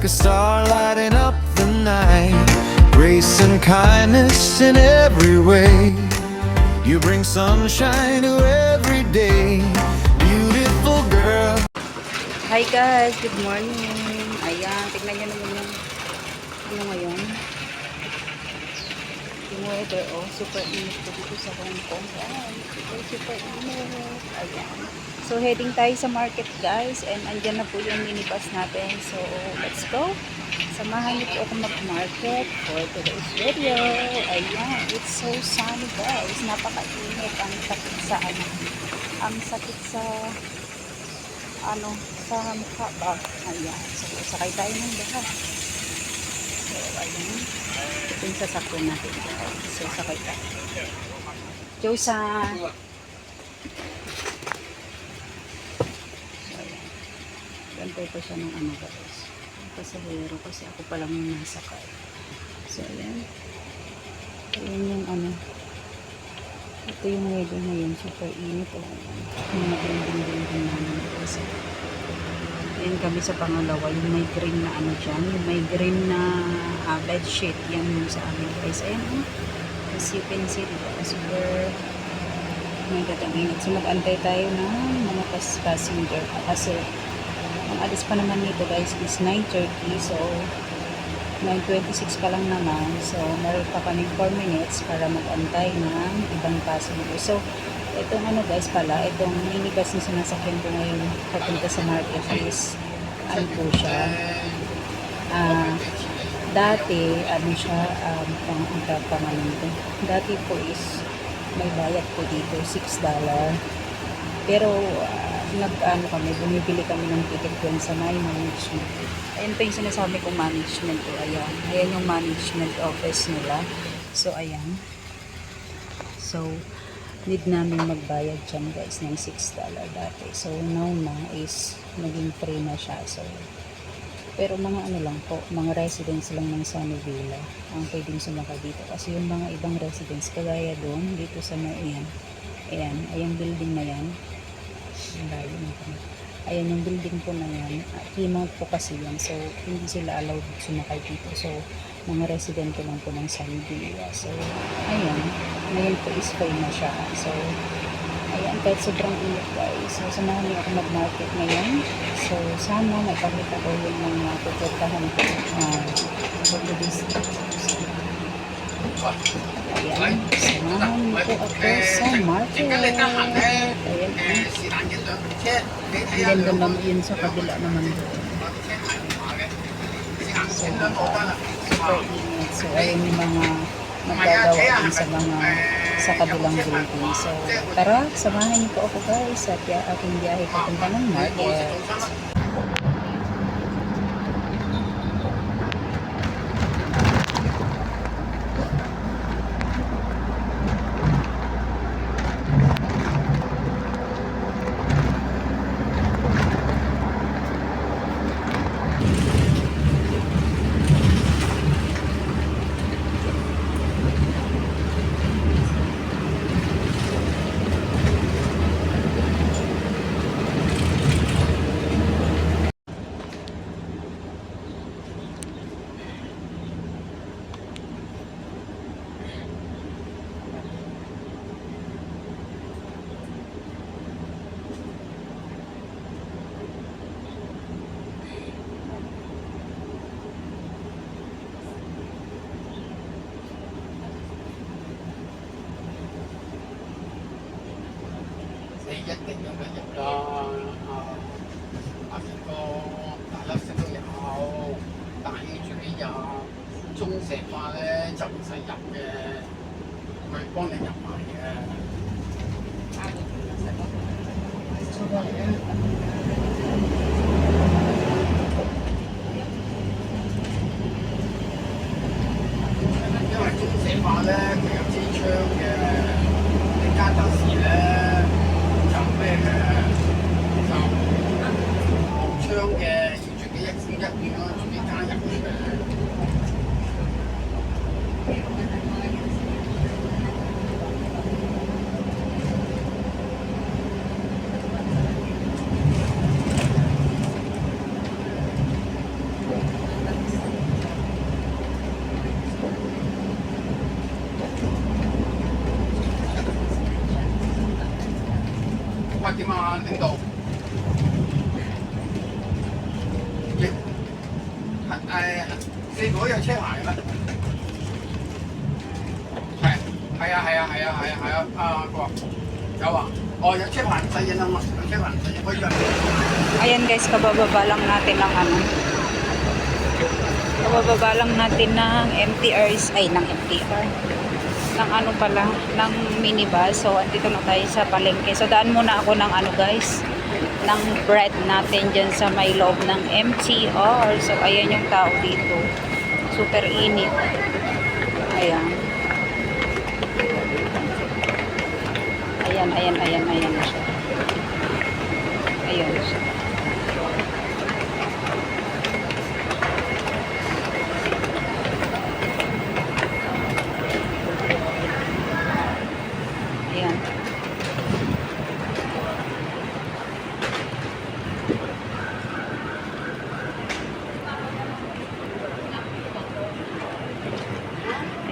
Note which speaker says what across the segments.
Speaker 1: like a star lighting up the night. Grace and kindness in every way. You bring sunshine to every day. Beautiful girl.
Speaker 2: Hi guys, good morning. Ayan, tignan nyo naman yung ano ngayon. Yung weather, oh, super init po dito sa Hong Kong. Guys, super init. Ayan. So, heading tayo sa market guys. And andyan na po yung minibus natin. So, let's go. Samahan niyo po ako mag-market for today's video. Ayan, it's so sunny guys. Napaka-init. Ang sakit sa ano. Ang sakit sa ano, sa mukha ba? Ayan. So, sakay tayo ng baha. So, ayan. Ito yung sasakyan natin. So, sakay tayo. Josan! So, ayan. Gantay pa siya ng ano guys. Pasahero kasi ako pa lang yung nasakay. So, ayan. Ayan yung ano. Ito yung weather ngayon. Super init. Mga building namin kasi. Ayan kami sa pangalawa. Yung may green na ano dyan. Yung may green na bed sheet. Yan yung sa amin guys. Ayan. As you can see, diba? Super may katang-init. So mag-antay tayo ng mga passenger. Kasi ang alis pa naman nito guys is 9:30. So 9:26 pa lang naman. So, meron pa kami 4 minutes para mag-antay ng ibang passenger. So, itong ano guys pala, itong minibus na sinasakyan ko ngayon papunta sa market is, ano po siya, dati, ano siya, pangalan ko. Dati po is, may bayad po dito, $6. Pero, nag-ano kami, bumibili kami ng ticket doon sa my management. Ayan pa yung sinasabi kong management ko. Ayan. Ayan yung management office nila. So, ayan. So, need namin magbayad dyan guys ng $6 dati. So, now na is naging free na siya. So, pero mga ano lang po, mga residents lang ng Sunnyville ang pwedeng sumakay dito. Kasi yung mga ibang residents, kagaya doon, dito sa may, ayan. Ayan, ayan building na yan. Ayan yung building po na yan. Keynote po kasi yan. So, hindi sila allowed sumakay dito. So, mga residente lang po ng Sunnyville. So, ayan. Ngayon po is free na siya. So, ayan. Kahit sobrang init guys. So, samahan niyo ako mag-market ngayon. So, sana makakita ko yung mga pupuntahan ko. For this. Ayan. Samahan niyo po ako sa market. Ayan. Ang ganda naman yun sa kabila naman doon. So, super init. So, ayun yung mga magagawa din sa mga sa kabilang building. So, tara, samahan niyo po ako guys sa aking biyahe papunta ng market.
Speaker 3: 一定有得入啦，呢個大粒色都有，大珠有，中石化咧就唔使入嘅，佢幫你入埋嘅。因為中石化咧佢有支槍嘅，你加特士咧。咩嘅就冇槍嘅，要自己一支一片咯，自己加入嘅。點啊？領導？你嗰有車牌咩？係啊，阿哥有啊。哦，有車牌唔使影啊嘛，有車牌唔使影，可以啊。
Speaker 2: Ayan guys, kabababa lang natin ng ano. Kabababa lang natin ng MTRs, ay ng MTR. Ng ano pala, ng minibus. So, andito na tayo sa palengke. So, daan muna ako ng ano guys, ng bread natin dyan sa may loob ng MTR. So, ayan yung tao dito. Super init. Ayan. Ayan na siya. Ayan siya. Ayan.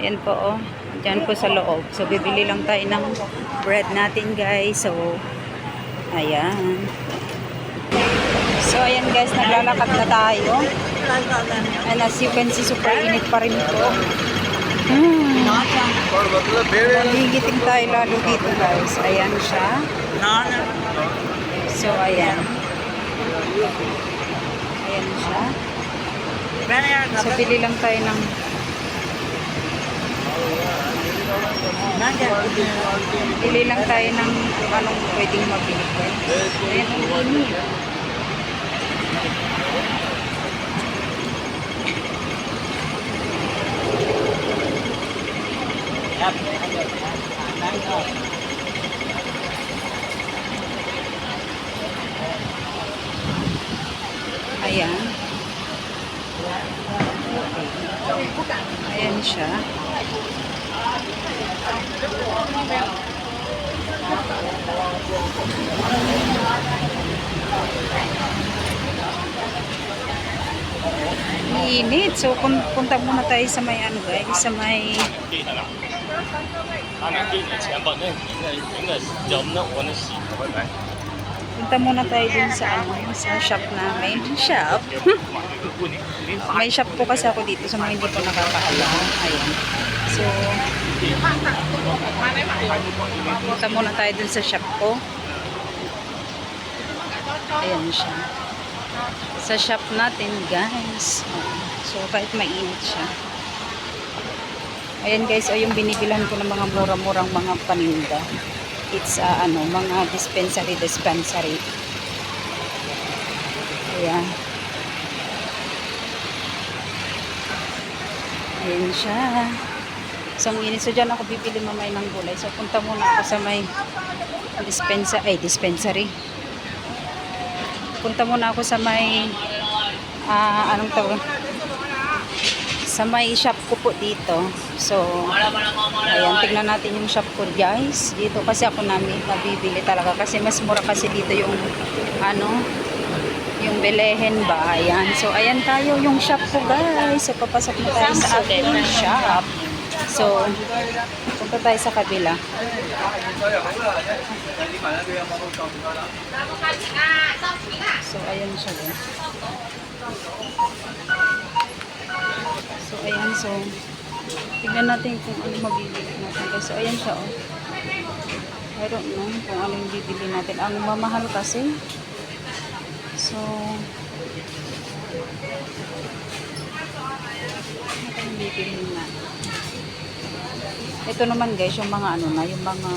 Speaker 2: Ayan po oh. Diyan po sa loob. So, bibili lang tayo ng bread natin guys. So, ayan. So, ayan guys, naglalakad na tayo. And as you can see, super init pa rin po. Nagigiting tayo lalo dito guys. Ayan siya. So, ayan. Ayan siya. So, bili lang tayo ng bili lang tayo ng anong pwedeng mabili ko. Ayan, ang init. Ayan. Ayan siya. Init. So, punta muna tayo sa may ano guys, sa may punta muna tayo dun sa ano, sa shop namin. Shop? May shop po kasi ako dito sa mga hindi ko nakakaalam. Ayan. So, punta muna tayo dun sa shop ko. Ayan siya. Sa shop natin guys. So, kahit mainit siya. Ayan guys, o yung binibilan ko ng mga mura-murang mga paninda. It's ano, mga dispensary. Ayan. Ayan siya. So, ang init. So, dyan ako bibili mamay ng gulay. So, punta muna ako sa may dispensary. Punta muna ako sa may anong tawag? Sa may shop ko po dito. So, ayan, tignan natin yung shop ko guys. Dito kasi ako nabibili talaga kasi mas mura kasi dito yung ano, yung Belehen ba. Ayan. So, ayan tayo yung shop ko guys. So, papasok na tayo sa ating shop. So, punta tayo sa kabila. So, ayan siya guys. So, ayan. So, tignan natin kung ano mabibili natin. So, ayan siya, oh. I don't know kung ano yung bibili natin. Ang mamahal kasi. So, ano yung bibili natin? Ito naman guys, yung mga ano na, yung mga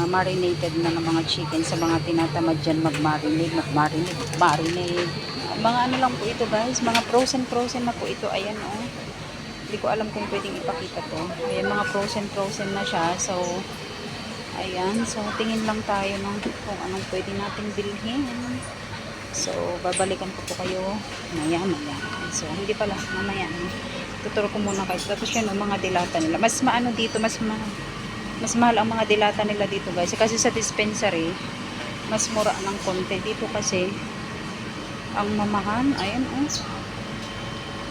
Speaker 2: marinated na ng mga chicken sa mga tinatamad dyan mag-marinate. Mga ano lang po ito guys, mga frozen na po ito. Ayan oh. Hindi ko alam kung pwedeng ipakita to. Ayan, mga frozen na siya. So, ayan. So, tingin lang tayo ng kung anong pwede nating bilhin. So, babalikan ko po kayo mamaya. So, hindi pala, mamaya. Tuturo ko muna kayo. Tapos yun, mga dilata nila. Mas maano dito, mas mahal ang mga dilata nila dito guys. Kasi sa dispensary, mas mura ng konti. Dito kasi, ang mamahal, ayan oh.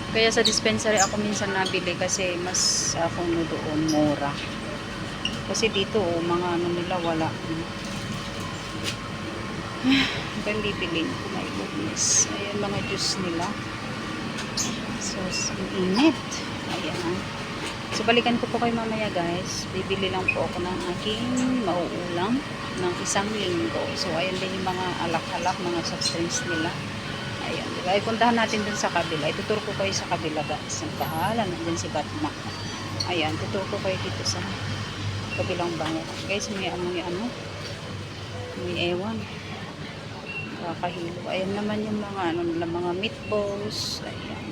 Speaker 2: Kaya sa dispensary ako minsan nabili kasi mas ako doon mura. Kasi dito oh, mga ano nila wala. Ito yung bibilin ko. My goodness. Ayan mga juice nila. So, ang init. Ayan. So, balikan ko po kayo mamaya guys. Bibili lang po ako ng aking mauulam ng 1 linggo. So, ayan din yung mga alak-alak, mga soft drinks nila. Ayan. Diba? Ay, puntahan natin dun sa kabila. Ituturo ko kayo sa kabila guys. Ang bahala. Nandun si Batma. Ayan. Tuturo ko kayo dito sa kabilang bango. Guys, may ano. May ewan. Kakahilo. Ayan naman yung mga mga meatballs. Ayan.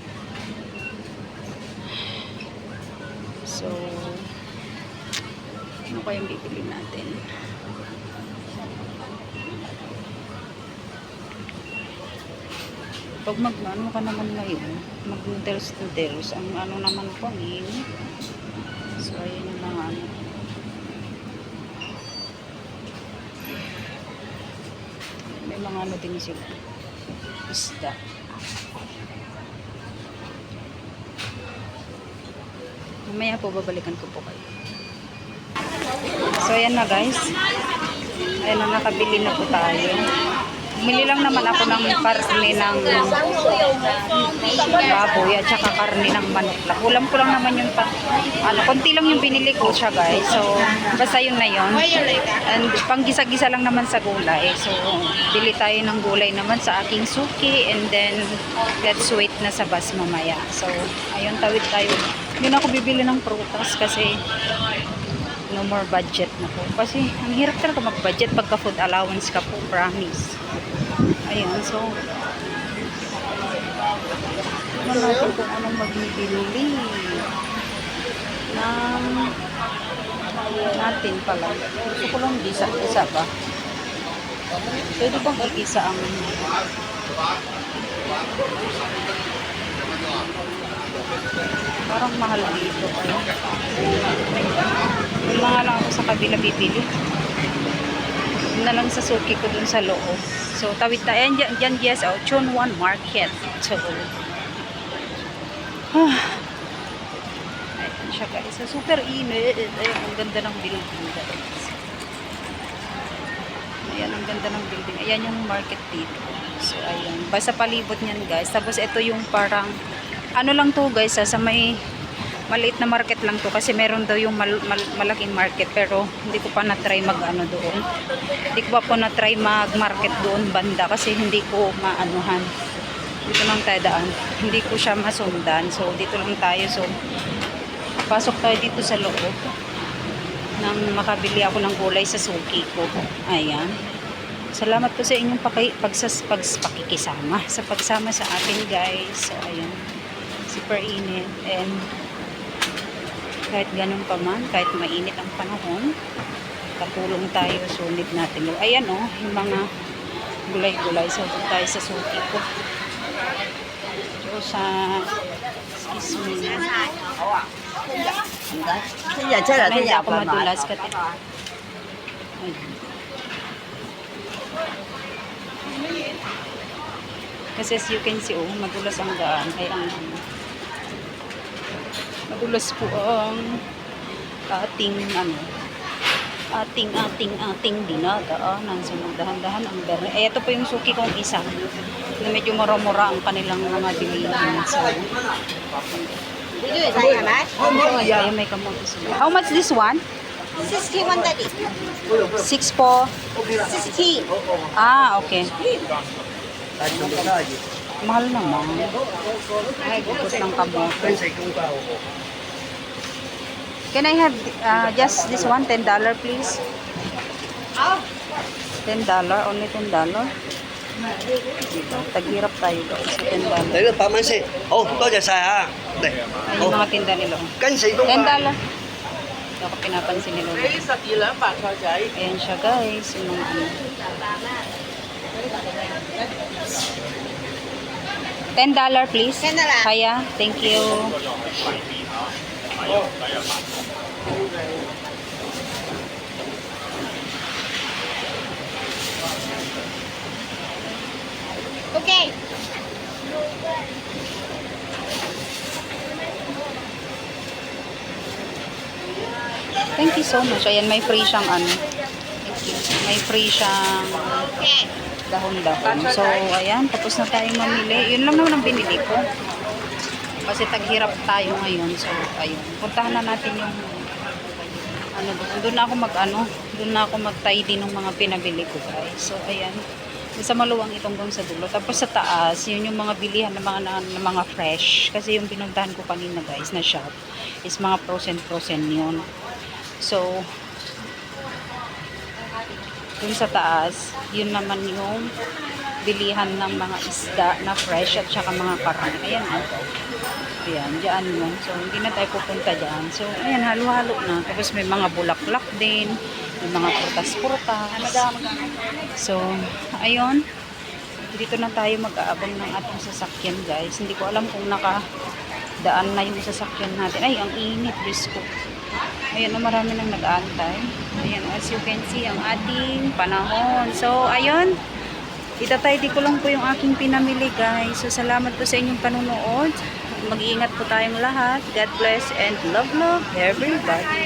Speaker 2: So, ano kayang bibili natin? Pag ano ka naman ngayon, mag-noodles, ang ano naman po, init. So, ayan yung mga ano. May mga ano din sila. Isda. Mamaya po, babalikan ko po kayo. So, ayan na guys. Ayan na, nakabili na po tayo. Bumili lang naman ako ng karne ng baboy at saka karne ng manok lang. Ulam ko lang naman yung konti lang yung binili ko siya guys. So, basta yun na yun. And panggisa-gisa lang naman sa gulay. So, bili tayo ng gulay naman sa aking suki and then let's wait na sa bus mamaya. So, ayun, tawid tayo. Yun ako bibili ng prutas kasi no more budget na po. Kasi ang hirap talaga mag-budget pagka food allowance ka po, promise. Ayan, so ano natin kung anong magbibili natin pala. Gusto ko lang isa ba? Pwede bang i-isa ang parang mahal dito. Yung mga lang ako sa kabila bibili. Yun na lang sa suki ko dun sa loob. So, tawid tayo. Ayan, dyan, yes, Chunwan Market. So, ayan siya guys. So, super init. Ayan, ang ganda ng building guys. Ayan, ang ganda ng building. Ayan yung market dito. So, ayan. Basta palibot niyan guys. Tapos, ito yung parang, ano lang to guys, sa may maliit na market lang to kasi meron daw yung malaking market pero hindi ko pa na-try mag-ano doon. Hindi ko pa po na-try mag-market doon banda kasi hindi ko maanuhan. Dito lang tayo daan. Hindi ko siya masundan. So, dito lang tayo. So, pasok tayo dito sa loob nang makabili ako ng gulay sa suki ko. Ayan. Salamat po sa inyong pakikisama. Sa pagsama sa akin guys. So, ayan. Super init. And kahit ganun pa man, kahit mainit ang panahon, katulong tayo, sunod natin. Ayan yung mga gulay-gulay. So, tayo sa suki ko. So, excuse me. Hindi ako madulas kasi. Kasi as you can see, madulas ang daan. Ay, madulas po ang ating dinadaanan. So, magdahan-dahan ang daan. Ay, ito po yung suki kong isa. Na medyo mura-mura ang kanilang mga bilihan. So, ay, may kamote sila. How much this one?
Speaker 4: 61 tadi.
Speaker 2: 6 po.
Speaker 4: 60.
Speaker 2: Ah, okay. Mahal naman. Ay, gugot ng kamote. Can I have just this one? $10 please. $10. Only $10. Taghirap tayo guys. $10.
Speaker 5: Đấy là Phạm Anh Sĩ. Ồ, tôiจะใส่ha. Đây.
Speaker 2: Ay, yung mga tinda nila.
Speaker 5: Canh sĩ cũng
Speaker 2: $10.
Speaker 5: phải.
Speaker 2: Hindi ako pinapansin nila. Ayan siya guys. Yung mga ano. $10 please.
Speaker 4: $10.
Speaker 2: Kaya, thank you.
Speaker 4: Okay.
Speaker 2: Thank you so much. Ayan, may free siyang ano. Thank you. May free siyang
Speaker 4: Okay.
Speaker 2: dahon-dahon. So, ayan, tapos na tayo mamili. Yun lang naman ang binili ko. Kasi taghirap tayo ngayon. So, ayun. Puntahan na natin yung ano doon. Doon na ako mag-tidy ng mga pinabili ko, guys. So, ayan. Sa maluwang itong sa dulo. Tapos sa taas, yun yung mga bilihan ng mga fresh. Kasi yung pinuntahan ko kanina, guys, na shop is mga frozen yun. So, dun sa taas, yun naman yung bilihan ng mga isda na fresh at saka mga karne. Ayan, ayan, dyan yun. So, hindi na tayo pupunta dyan. So, ayan, halo-halo na. Tapos may mga bulaklak din. May mga prutas-prutas. So, ayun. Dito na tayo mag-aabang ng ating sasakyan, guys. Hindi ko alam kung nakadaan na yung sasakyan natin. Ay, ang init, Diyos ko. Ayan, marami nang nag-aantay. Ayan, as you can see, ang ating panahon. So, ayun. Itataydi ko lang po yung aking pinamili, guys. So, salamat po sa inyong panunood. Mag-iingat po tayong lahat. God bless and love everybody.